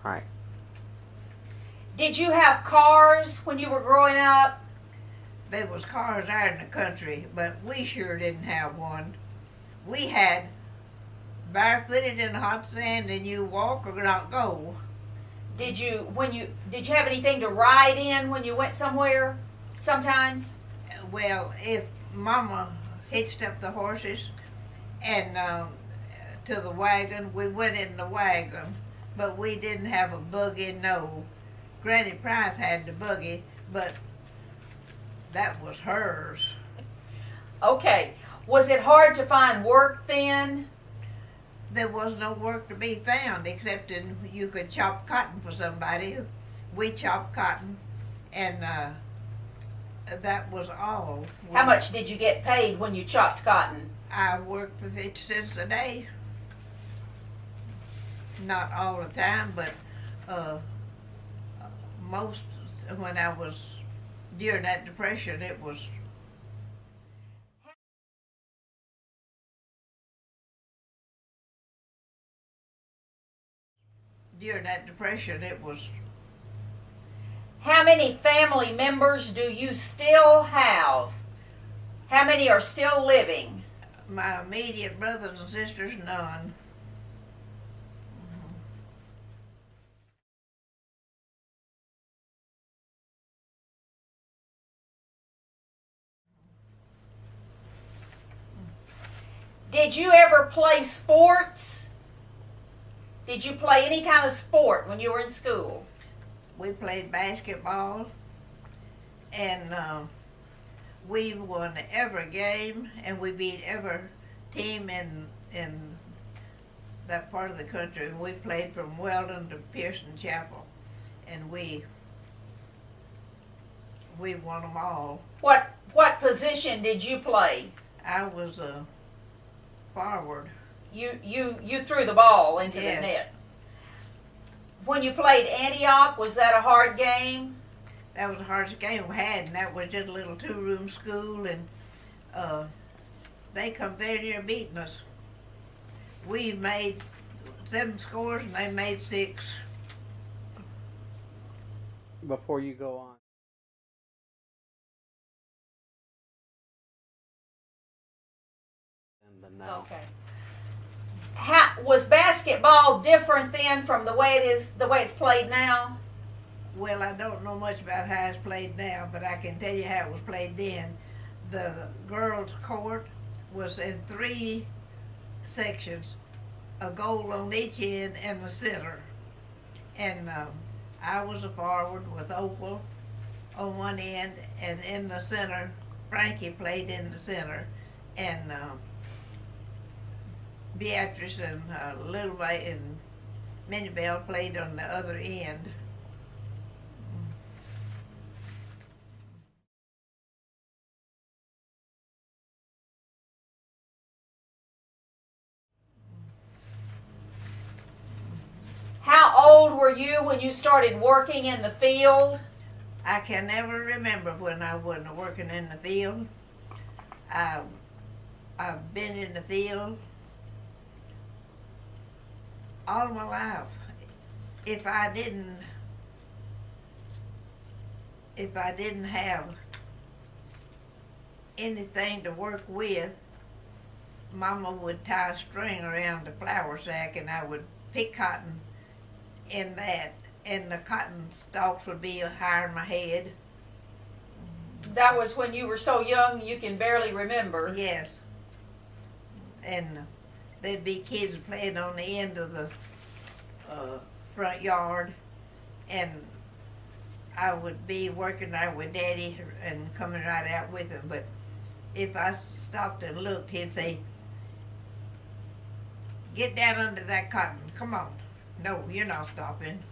Right. Did you have cars when you were growing up? There was cars out in the country, but we sure didn't have one. We had barefooted in the hot sand, and you walk or not go. Did you have anything to ride in when you went somewhere? Sometimes. Well, if Mama hitched up the horses and to the wagon, we went in the wagon, but we didn't have a buggy. No, Granny Price had the buggy, but that was hers. Okay. Was it hard to find work then? There was no work to be found except in you could chop cotton for somebody. We chopped cotton, and that was all. How much did you get paid when you chopped cotton? I worked for 50 cents a day. Not all the time, but most when I was during that depression, it was. During that depression, it was. How many family members do you still have? How many are still living? My immediate brothers and sisters, none. Did you ever play sports? Did you play any kind of sport when you were in school? We played basketball, and we won every game, and we beat every team in that part of the country. We played from Weldon to Pearson Chapel, and we won them all. What position did you play? I was a forward. You threw the ball into Yes. the net. When you played Antioch, was that a hard game? That was the hardest game we had, and that was just a little two-room school, and they come very near beating us. We made 7 scores, and they made 6. Before you go on. And the now. Okay. Was basketball different then from the way it's played now? Well, I don't know much about how it's played now, but I can tell you how it was played then. The girls' court was in 3 sections, a goal on each end and the center. And I was a forward with Opal on one end, and in the center, Frankie played in the center, and Beatrice and Little Bay and Minnie Bell played on the other end. How old were you when you started working in the field? I can never remember when I wasn't working in the field. I've been in the field all my life. If I didn't have anything to work with, Mama would tie a string around the flour sack, and I would pick cotton in that, and the cotton stalks would be higher than my head. That was when you were so young you can barely remember. Yes. And there'd be kids playing on the end of the front yard, and I would be working there with Daddy and coming right out with him. But if I stopped and looked, he'd say, "Get down under that cotton. Come on." No, you're not stopping.